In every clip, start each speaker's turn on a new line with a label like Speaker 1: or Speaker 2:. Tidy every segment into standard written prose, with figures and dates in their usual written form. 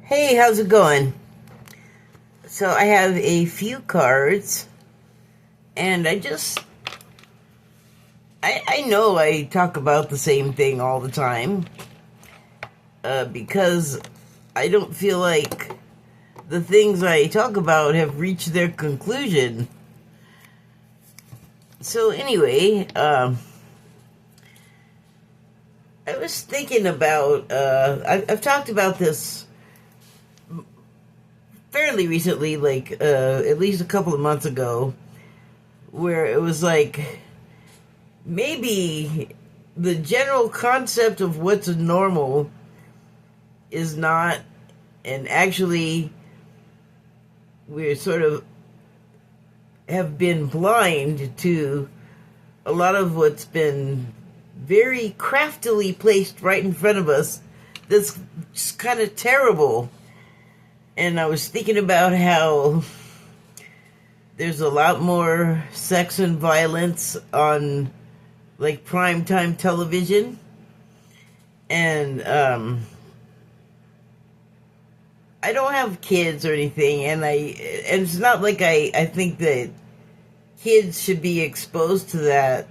Speaker 1: Hey, how's it going? So I have a few cards, and I know I talk about the same thing all the time, because I don't feel like the things I talk about have reached their conclusion. So anyway, I was thinking about, I've talked about this fairly recently, like at least a couple of months ago, where it was like maybe the general concept of what's normal is not, and actually we're sort of have been blind to a lot of what's been very craftily placed right in front of us that's just kind of terrible. And I was thinking about how there's a lot more sex and violence on, like, primetime television. And I don't have kids or anything, and it's not like I think that kids should be exposed to that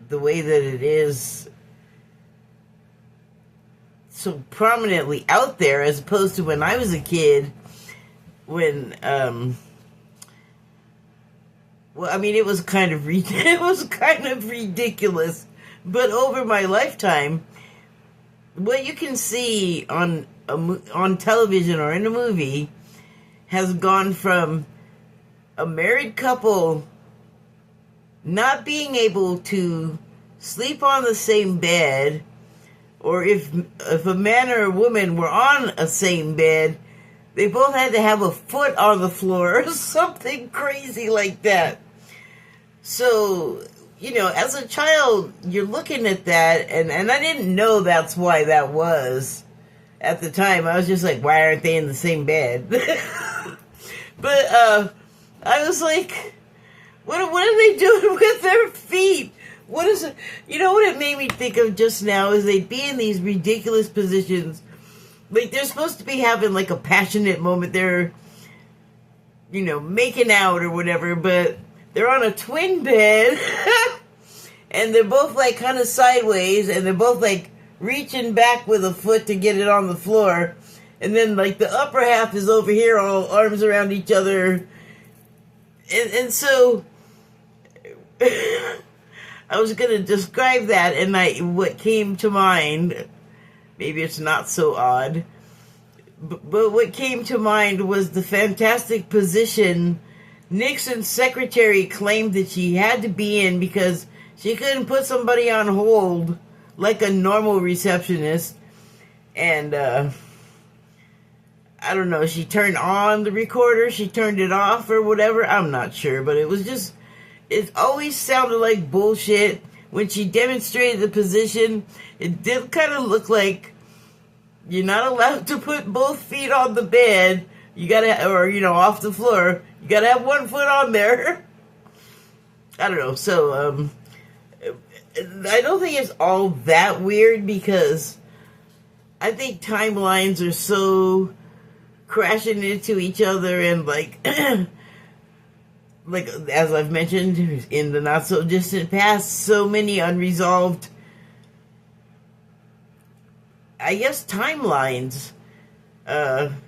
Speaker 1: the way that it is so prominently out there, as opposed to when I was a kid, when well, I mean, it was kind of it was kind of ridiculous, but over my lifetime, what you can see on television or in a movie has gone from a married couple not being able to sleep on the same bed, or if a man or a woman were on a same bed, they both had to have a foot on the floor or something crazy like that. So, as a child, you're looking at that, and I didn't know that's why that was at the time. I was just like, why aren't they in the same bed? But I was like, what are they doing with their feet? What is it? You know what it made me think of just now is they'd be in these ridiculous positions. Like, they're supposed to be having, like, a passionate moment. They're, making out or whatever, but they're on a twin bed, and they're both, like, kind of sideways, and they're both, like, reaching back with a foot to get it on the floor, and then, like, the upper half is over here, all arms around each other, and so I was going to describe that, and what came to mind, maybe it's not so odd, but what came to mind was the fantastic position Nixon's secretary claimed that she had to be in because she couldn't put somebody on hold like a normal receptionist. And I don't know, she turned on the recorder, she turned it off or whatever, I'm not sure, but it always sounded like bullshit. When she demonstrated the position, it did kind of look like you're not allowed to put both feet on the bed. You gotta, or, off the floor. You gotta have one foot on there. I don't know. So, I don't think it's all that weird, because I think timelines are so crashing into each other, and like, like, as I've mentioned, in the not so distant past, so many unresolved, I guess, timelines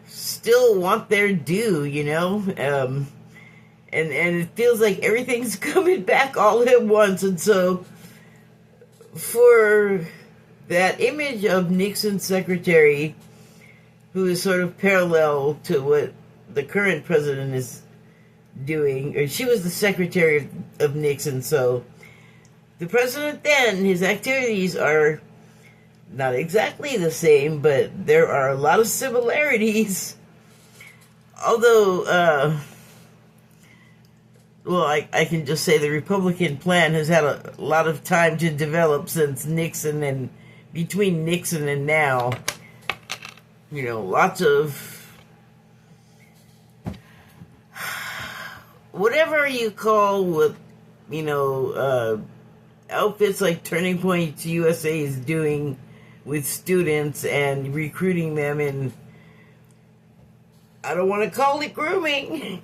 Speaker 1: still want their due, and it feels like everything's coming back all at once. And so for that image of Nixon's secretary, who is sort of parallel to what the current president is doing, or she was the secretary of Nixon, so the president then, his activities are not exactly the same, but there are a lot of similarities. Although, well, I can just say the Republican plan has had a lot of time to develop since Nixon, and between Nixon and now, lots of whatever you call what, outfits like Turning Point USA is doing with students and recruiting them in I don't want to call it grooming,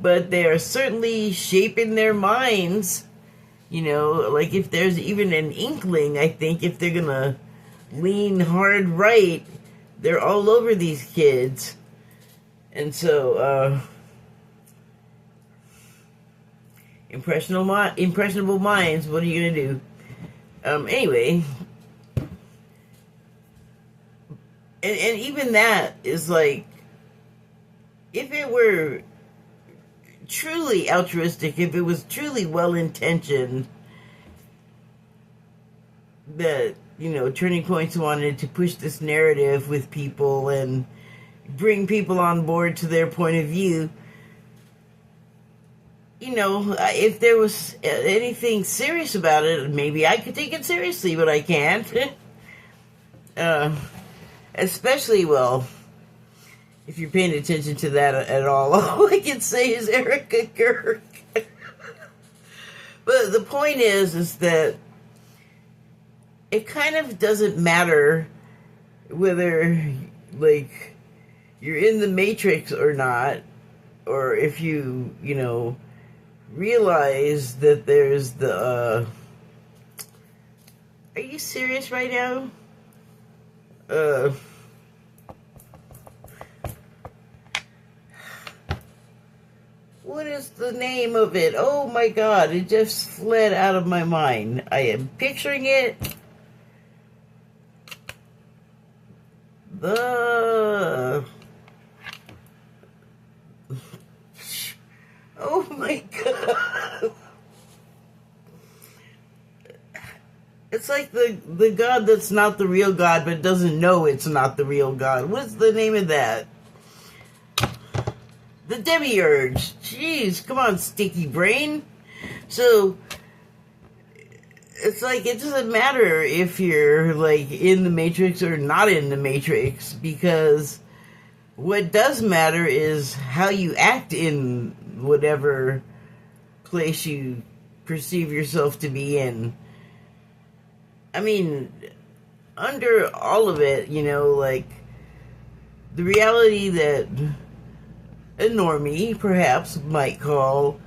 Speaker 1: but they are certainly shaping their minds. You know, like if there's even an inkling, I think if they're going to lean hard right, they're all over these kids. And so, impressionable minds, what are you going to do? Anyway, and even that is like, if it were truly altruistic, if it was truly well-intentioned, that, you know, Turning Points wanted to push this narrative with people and bring people on board to their point of view, you know, if there was anything serious about it, maybe I could take it seriously, but I can't. Especially, well, if you're paying attention to that at all I can say is Erica Kirk. But the point is that it kind of doesn't matter whether, like, you're in the Matrix or not, or if you know, realize that there's the, are you serious right now? What is the name of it? Oh my God, it just fled out of my mind. I am picturing it. Oh my God. It's like the God that's not the real God, but doesn't know it's not the real God. What's the name of that? The Demiurge. Jeez, come on, sticky brain. So, it's like, it doesn't matter if you're, like, in the Matrix or not in the Matrix, because what does matter is how you act in whatever place you perceive yourself to be in. I mean, under all of it, you know, like, the reality that a normie, perhaps, might call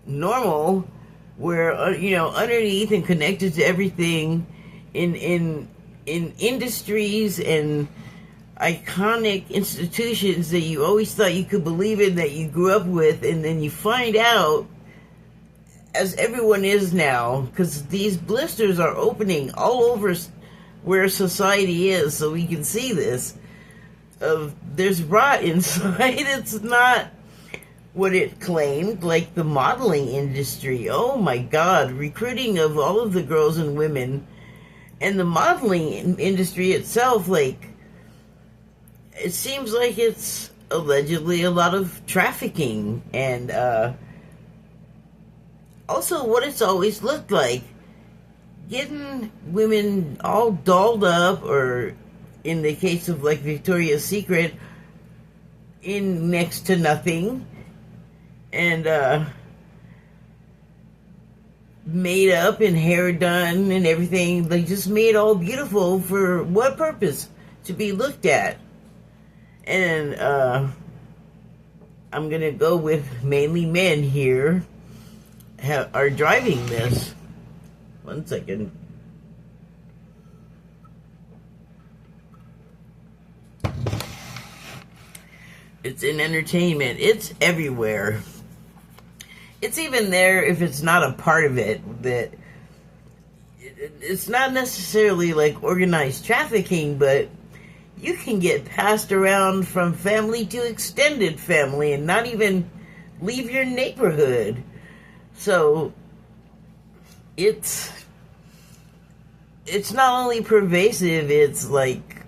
Speaker 1: normal, where, you know, underneath and connected to everything in industries and iconic institutions that you always thought you could believe in, that you grew up with, and then you find out, as everyone is now, because these blisters are opening all over where society is, so we can see this, there's rot inside. It's not what it claimed, like the modeling industry. Oh my God, recruiting of all of the girls and women, and the modeling industry itself, like, it seems like it's allegedly a lot of trafficking, and also what it's always looked like, getting women all dolled up, or in the case of, like, Victoria's Secret, in next to nothing, and made up and hair done and everything, like, just made all beautiful. For what purpose? To be looked at. And I'm gonna go with mainly men here are driving this. 1 second. It's in entertainment. It's everywhere. It's even there if it's not a part of it. That it's not necessarily like organized trafficking, but you can get passed around from family to extended family and not even leave your neighborhood. So it's not only pervasive, it's like,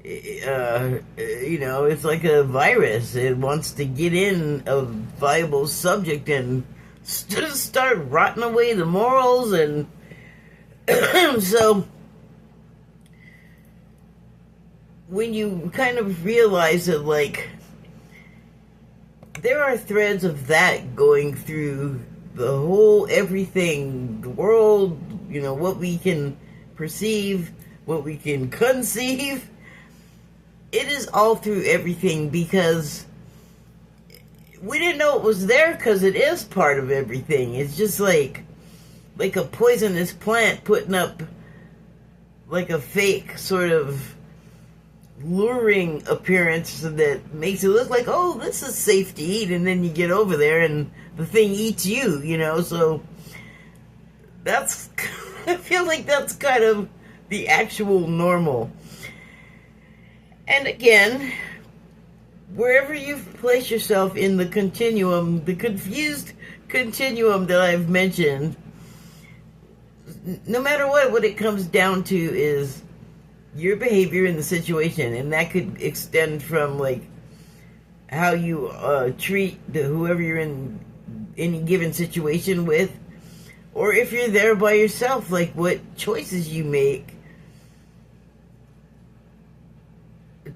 Speaker 1: you know, it's like a virus. It wants to get in a viable subject and start rotting away the morals. And so when you kind of realize that, like, there are threads of that going through the whole everything, the world, you know, what we can perceive, what we can conceive, it is all through everything, because we didn't know it was there, because it is part of everything. It's just like a poisonous plant putting up like a fake sort of luring appearance that makes it look like, oh, this is safe to eat, and then you get over there and the thing eats you, you know. So that's I feel like that's kind of the actual normal. And again, wherever you place yourself in the continuum, the confused continuum that I've mentioned, no matter what it comes down to is your behavior in the situation. And that could extend from like how you treat whoever you're in any given situation with, or if you're there by yourself, like what choices you make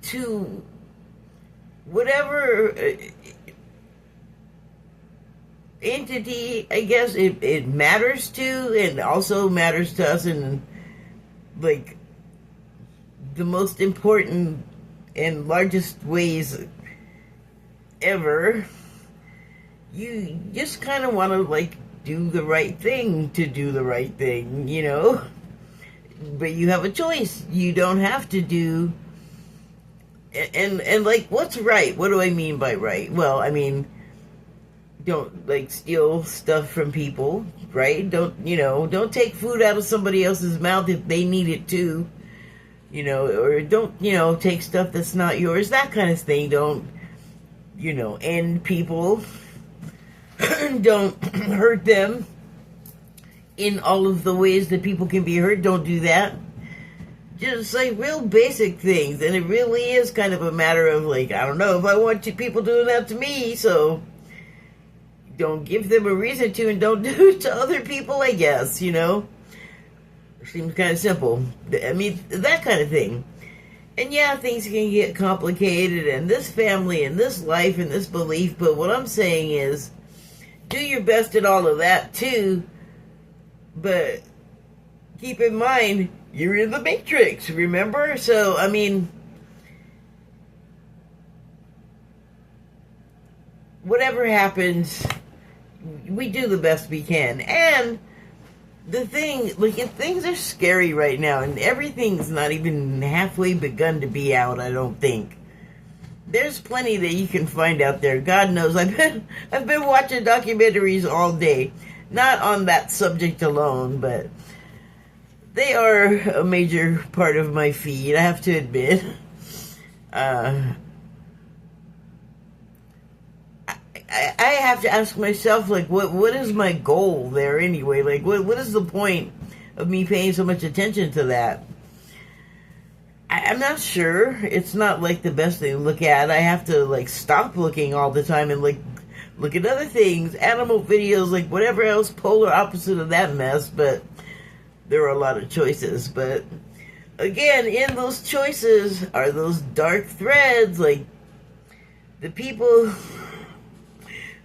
Speaker 1: to whatever entity, I guess, it matters to, and also matters to us in like the most important and largest ways ever. You just kind of want to like do the right thing to do the right thing, you know, but you have a choice. You don't have to do. And like, what's right? What do I mean by right? Well, I mean, don't like steal stuff from people, right? Don't take food out of somebody else's mouth if they need it too, you know, or don't, take stuff that's not yours, that kind of thing. Don't, end people. Don't hurt them in all of the ways that people can be hurt. Don't do that. Just like real basic things. And it really is kind of a matter of like, I don't know if I want people doing that to me, so don't give them a reason to, and don't do it to other people, I guess, Seems kind of simple. I mean, that kind of thing. And yeah, things can get complicated, and this family, and this life, and this belief, but what I'm saying is, do your best at all of that too, but keep in mind, you're in the Matrix, remember? So, I mean, whatever happens, we do the best we can. And the thing, like, if things are scary right now, and everything's not even halfway begun to be out, I don't think. There's plenty that you can find out there. God knows, I've been watching documentaries all day. Not on that subject alone, but they are a major part of my feed, I have to admit. I have to ask myself, like, what is my goal there anyway? Like, what is the point of me paying so much attention to that? I'm not sure. It's not, like, the best thing to look at. I have to, like, stop looking all the time and, like, look at other things, animal videos, like, whatever else, polar opposite of that mess, but there are a lot of choices. But again, in those choices are those dark threads, like the people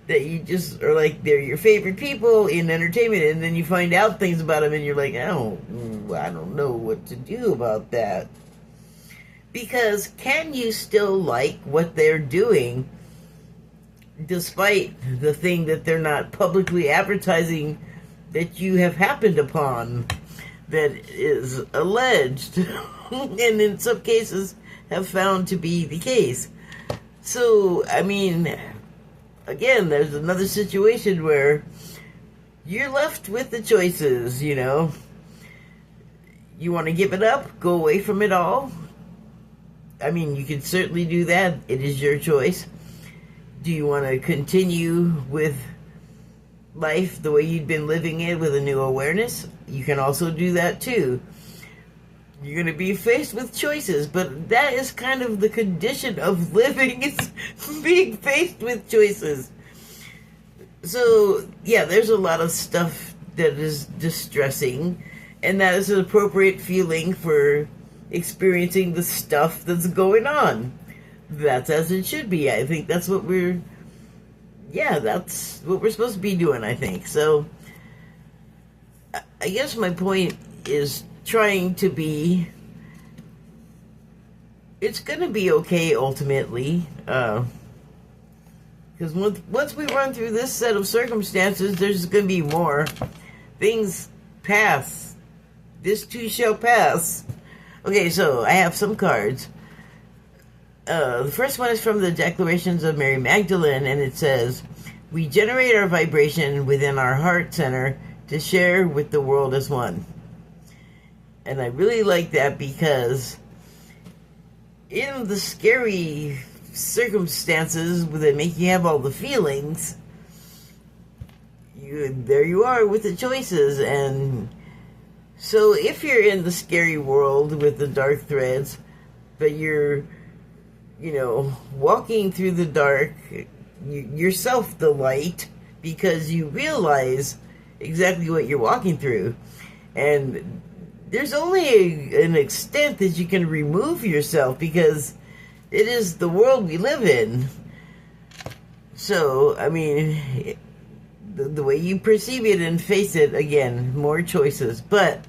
Speaker 1: that you just are like, they're your favorite people in entertainment, and then you find out things about them and you're like, I don't know what to do about that. Because can you still like what they're doing despite the thing that they're not publicly advertising that you have happened upon, that is alleged, and in some cases have found to be the case? So, I mean, again, there's another situation where you're left with the choices, You want to give it up, go away from it all? I mean, you can certainly do that. It is your choice. Do you want to continue with life the way you'd been living it with a new awareness? You can also do that too. You're going to be faced with choices, but that is kind of the condition of living, is being faced with choices. So, yeah, there's a lot of stuff that is distressing, and that is an appropriate feeling for experiencing the stuff that's going on. That's as it should be. I think that's what that's what we're supposed to be doing, I think. So, I guess my point is trying to be it's gonna be okay ultimately. Because once we run through this set of circumstances, there's gonna be more. Things pass. This too shall pass. Okay, so I have some cards. The first one is from the Declarations of Mary Magdalene, and it says, "We generate our vibration within our heart center to share with the world as one." And I really like that because in the scary circumstances that make you have all the feelings, there you are with the choices. And so if you're in the scary world with the dark threads, but you're, walking through the dark, yourself the light, because you realize exactly what you're walking through. And there's only an extent that you can remove yourself, because it is the world we live in. So, I mean, the way you perceive it and face it, again, more choices. But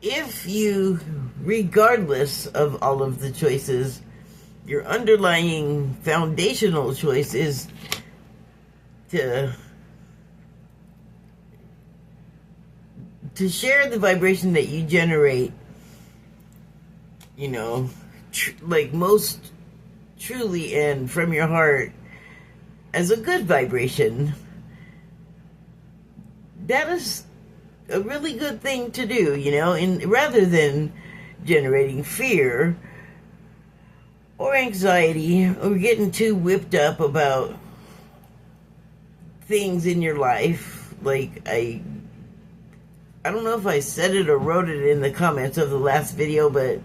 Speaker 1: if you, regardless of all of the choices, your underlying foundational choice is to share the vibration that you generate, like most truly and from your heart, as a good vibration, that is a really good thing to do, and rather than generating fear or anxiety or getting too whipped up about things in your life. Like, I don't know if I said it or wrote it in the comments of the last video, but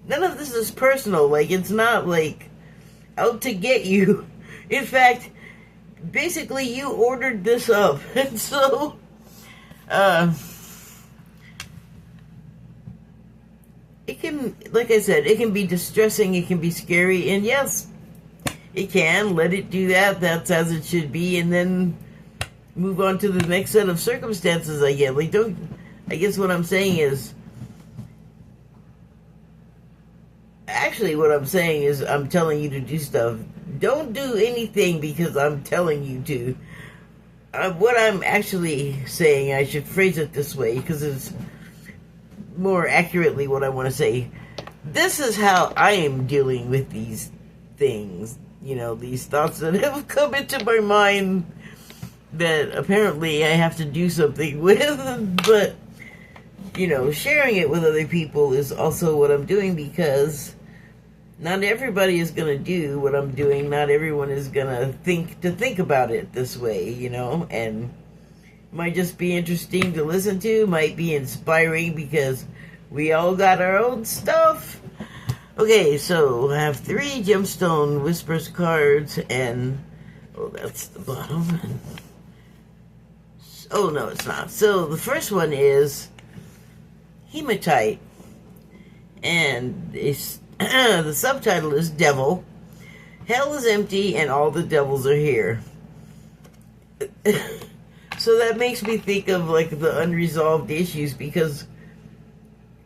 Speaker 1: none of this is personal. Like, it's not like out to get you. In fact, basically you ordered this up. And so, it can, like I said, it can be distressing, it can be scary, and yes, it can. Let it do that. That's as it should be, and then move on to the next set of circumstances, I guess. Like, I guess what I'm saying is, actually what I'm saying is, I'm telling you to do stuff. Don't do anything because I'm telling you to. What I'm actually saying, I should phrase it this way, because it's more accurately what I want to say. This is how I am dealing with these things, these thoughts that have come into my mind that apparently I have to do something with. But, sharing it with other people is also what I'm doing, because not everybody is going to do what I'm doing. Not everyone is going to think about it this way, and might just be interesting to listen to, might be inspiring, because we all got our own stuff. Okay, so I have 3 Gemstone Whispers cards, and that's the bottom. Oh, no, it's not. So the first one is Hematite, and the subtitle is Devil. Hell is empty and all the devils are here. So that makes me think of, like, the unresolved issues, because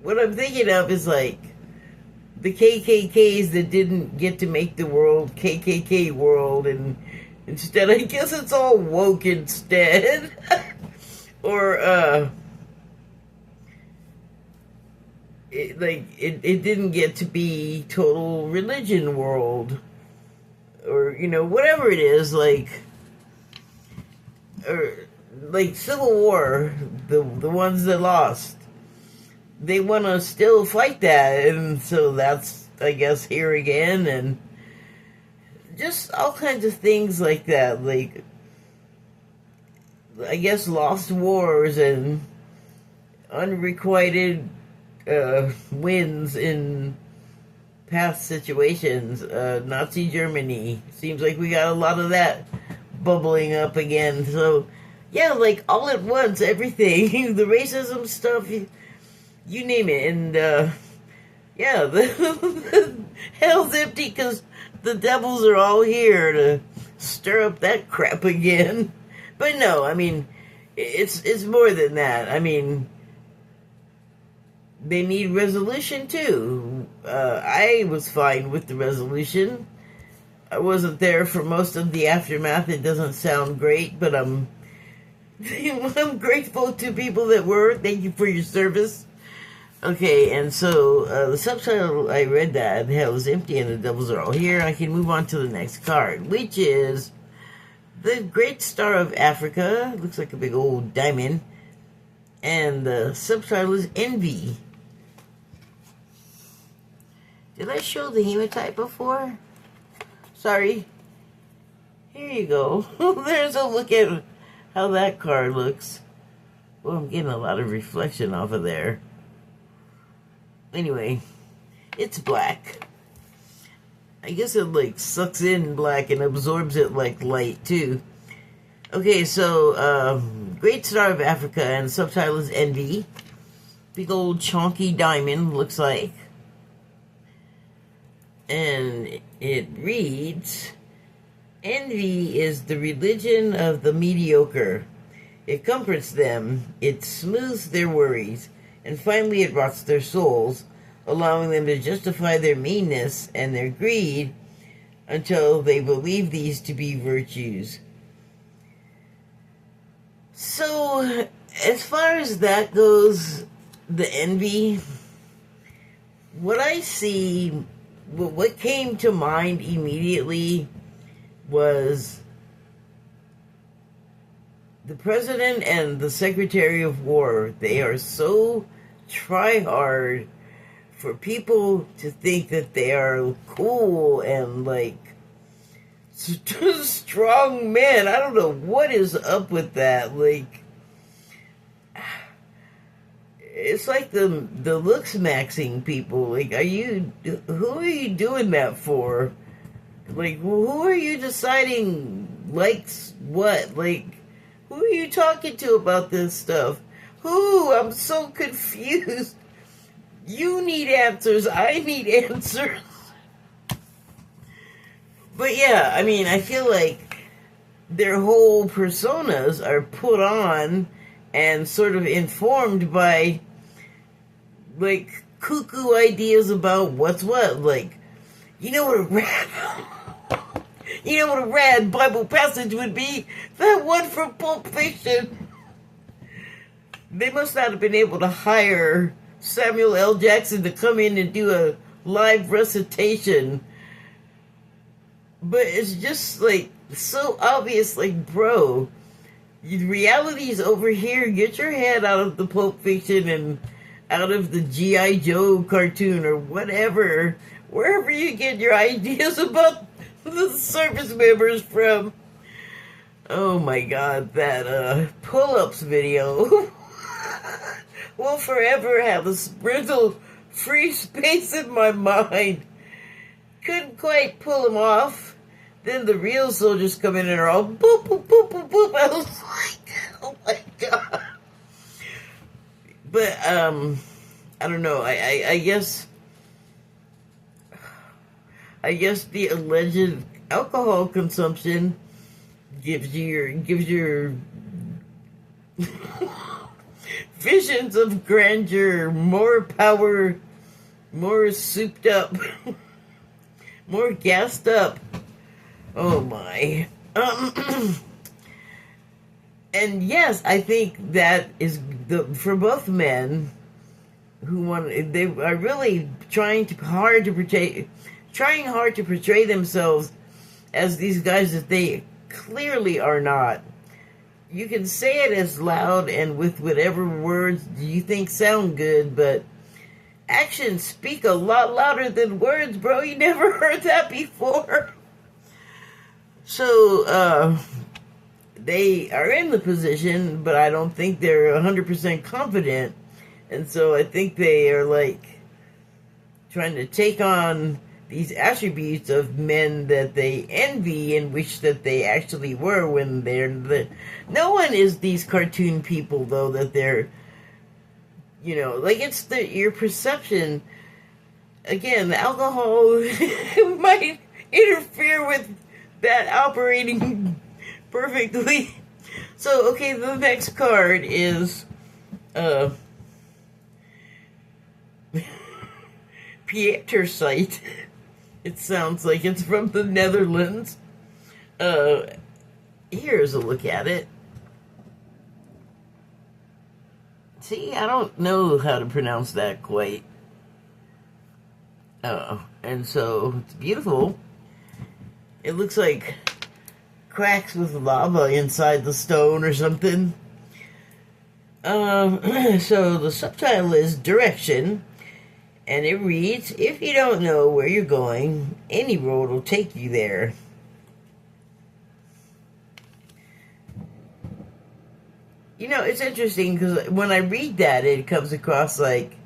Speaker 1: what I'm thinking of is, like, the KKKs that didn't get to make the world KKK world, and instead, I guess it's all woke instead. Or, it didn't get to be total religion world. Or, whatever it is, like Civil War, the ones that lost, they want to still fight that, and so that's, I guess, here again, and just all kinds of things like that, like, I guess, lost wars and unrequited wins in past situations. Nazi Germany, seems like we got a lot of that bubbling up again. So, yeah, like, all at once, everything, the racism stuff, you name it. And, yeah, the hell's empty because the devils are all here to stir up that crap again. But no, I mean, it's more than that. I mean, they need resolution too. I was fine with the resolution. I wasn't there for most of the aftermath. It doesn't sound great, but I'm grateful to people that were. Thank you for your service. Okay, and so the subtitle, I read that, hell is empty and the devils are all here. I can move on to the next card, which is the Great Star of Africa. Looks like a big old diamond. And the subtitle is Envy. Did I show the hematite before? Sorry. Here you go. There's a look at how that card looks. Well, I'm getting a lot of reflection off of there. Anyway, it's black. I guess it like sucks in black and absorbs it like light too. Okay, so Great Star of Africa, and the subtitle is Envy. Big old chunky diamond, looks like. And it reads, Envy is the religion of the mediocre. It comforts them, it smooths their worries, and finally it rots their souls, allowing them to justify their meanness and their greed until they believe these to be virtues. So, as far as that goes, the envy, what I see, what came to mind immediately was the President and the Secretary of War. They are so try-hard for people to think that they are cool and like strong men. I don't know what is up with that. Like, it's like the looks maxing people. Like, who are you doing that for? Like, who are you deciding likes what? Like, who are you talking to about this stuff? Who? I'm so confused. You need answers. I need answers. But yeah, I mean, I feel like their whole personas are put on and sort of informed by, like, cuckoo ideas about what's what. Like, you know what a rad Bible passage would be? That one from Pulp Fiction. They must not have been able to hire Samuel L. Jackson to come in and do a live recitation. But it's just, like, so obvious, like, bro, reality's over here. Get your head out of the Pulp Fiction and out of the G.I. Joe cartoon or whatever, wherever you get your ideas about the service members from. Oh my God, that pull-ups video will forever have a sprinkled free space in my mind. Couldn't quite pull them off. Then the real soldiers come in and are all boop, boop, boop, boop, boop. I was like, oh my God. But, I don't know. I guess the alleged alcohol consumption gives your visions of grandeur, more power, more souped up, more gassed up. Oh my. And yes, I think that is for both men who they are really trying hard to portray themselves as these guys that they clearly are not. You can say it as loud and with whatever words you think sound good, but actions speak a lot louder than words, bro. You never heard that before. So, they are in the position, but I don't think they're 100% confident. And so I think they are, like, trying to take on these attributes of men that they envy and wish that they actually were when they're no one is these cartoon people, though, that they're, you know, like, it's your perception. Again, the alcohol might interfere with that operating perfectly. So, okay, the next card Pietersite. It sounds like it's from the Netherlands. Here's a look at it. See, I don't know how to pronounce that quite. And so it's beautiful. It looks like cracks with lava inside the stone or something. So the subtitle is Direction, and it reads, if you don't know where you're going, any road will take you there. You know, it's interesting because when I read that, it comes across like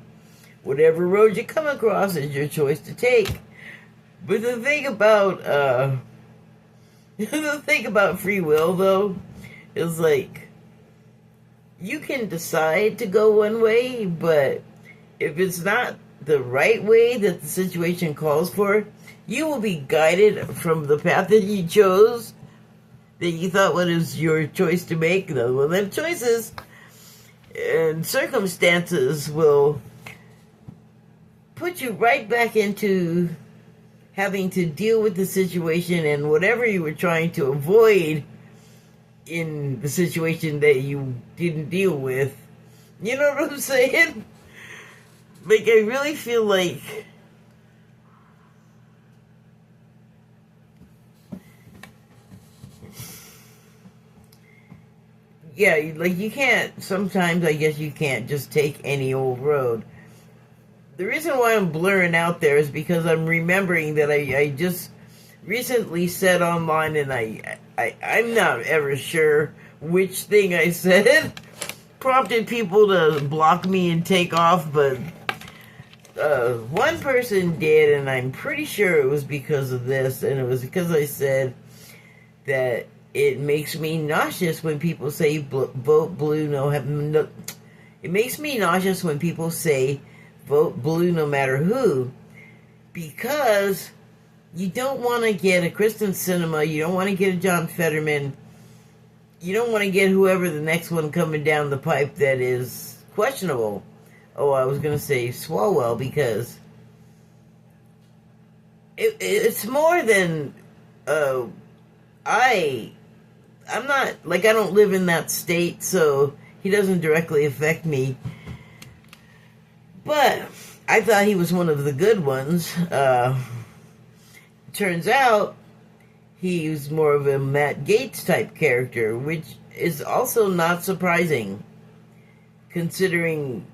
Speaker 1: whatever road you come across is your choice to take. But the thing about free will, though, is like you can decide to go one way, but if it's not the right way that the situation calls for, you will be guided from the path that you chose, that you thought was your choice to make. Well, them choices and circumstances will put you right back into having to deal with the situation and whatever you were trying to avoid in the situation that you didn't deal with. You know what I'm saying? Like, I really feel like yeah, like you can't, sometimes I guess you can't just take any old road. The reason why I'm blurring out there is because I'm remembering that I just recently said online, and I'm not ever sure which thing I said prompted people to block me and take off, but one person did, and I'm pretty sure it was because of this, and it was because I said that it makes me nauseous when people say vote blue, no, it makes me nauseous when people say vote blue no matter who, because you don't want to get a Kristen Sinema, you don't want to get a John Fetterman, you don't want to get whoever the next one coming down the pipe that is questionable. Oh, I was going to say Swalwell, because it's more than, I'm not, like, I don't live in that state, so he doesn't directly affect me. But I thought he was one of the good ones. Turns out he was more of a Matt Gaetz type character, which is also not surprising, considering,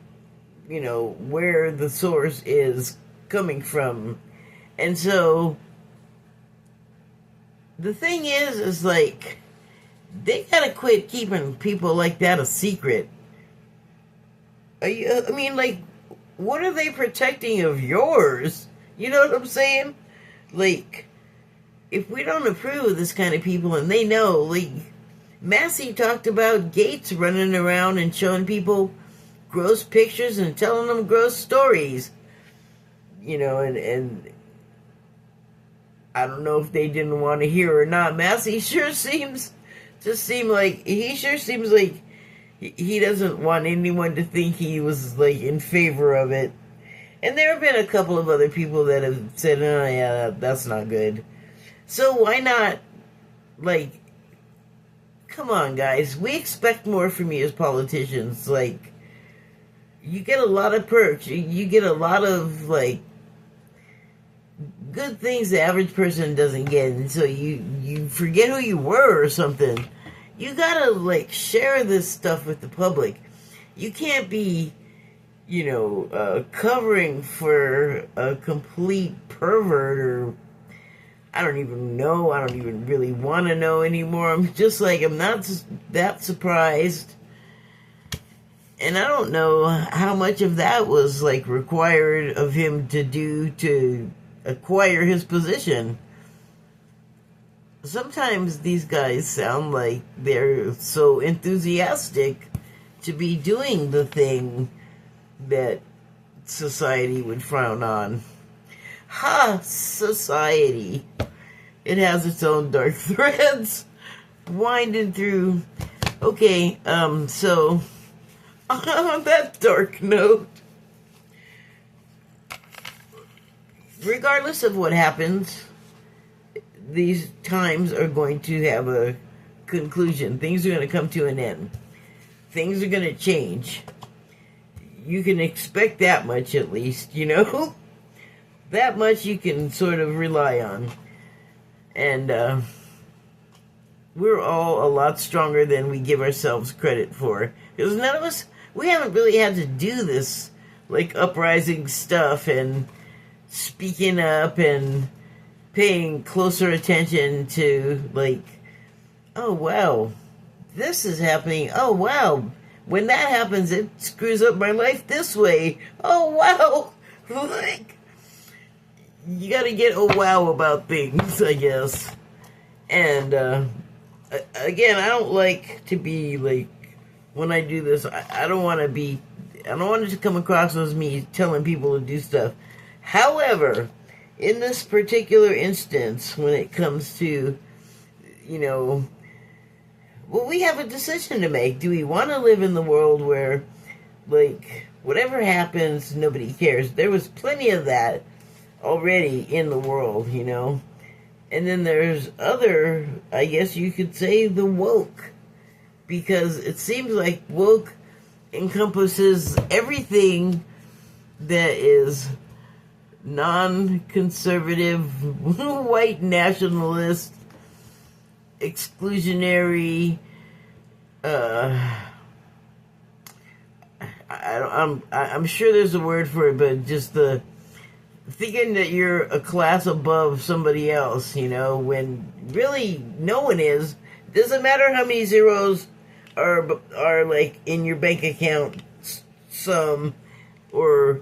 Speaker 1: you know, where the source is coming from. And so the thing is like, they gotta quit keeping people like that a secret. I mean, like, what are they protecting of yours? You know what I'm saying? Like, if we don't approve of this kind of people, and they know, like, Massey talked about Gaetz running around and showing people gross pictures and telling them gross stories. You know, and I don't know if they didn't want to hear or not. Massey sure seems like he doesn't want anyone to think he was, like, in favor of it. And there have been a couple of other people that have said, oh, yeah, that's not good. So why not, like, come on, guys. We expect more from you as politicians. Like, you get a lot of perks. You get a lot of, like, good things the average person doesn't get. And so you forget who you were or something. You gotta, like, share this stuff with the public. You can't be, you know, covering for a complete pervert, or I don't even know. I don't even really want to know anymore. I'm just like, I'm not that surprised. And I don't know how much of that was, like, required of him to do to acquire his position. Sometimes these guys sound like they're so enthusiastic to be doing the thing that society would frown on. Ha! Society. It has its own dark threads winding through. Okay, so on that dark note, regardless of what happens, these times are going to have a conclusion. Things are going to come to an end. Things are going to change. You can expect that much, at least, you know? That much you can sort of rely on. And we're all a lot stronger than we give ourselves credit for. Because none of us, we haven't really had to do this, like, uprising stuff and speaking up and paying closer attention to, like, oh, wow, this is happening. Oh, wow, when that happens, it screws up my life this way. Oh, wow. Like, you gotta get oh, wow about things, I guess. And, again, I don't like to be, like, when I do this, I don't want it to come across as me telling people to do stuff. However, in this particular instance, when it comes to, you know, well, we have a decision to make. Do we want to live in the world where, like, whatever happens, nobody cares? There was plenty of that already in the world, you know? And then there's other, I guess you could say, the woke. Because it seems like woke encompasses everything that is non-conservative, white nationalist, exclusionary, I'm sure there's a word for it, but just the thinking that you're a class above somebody else, you know, when really no one is. Doesn't matter how many zeros are like in your bank account, some, or,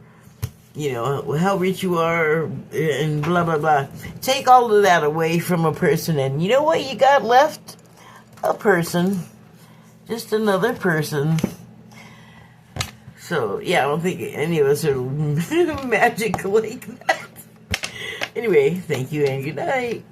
Speaker 1: you know, how rich you are, and blah, blah, blah. Take all of that away from a person, and you know what you got left? A person. Just another person. So, yeah, I don't think any of us are magic like that. Anyway, thank you and good night.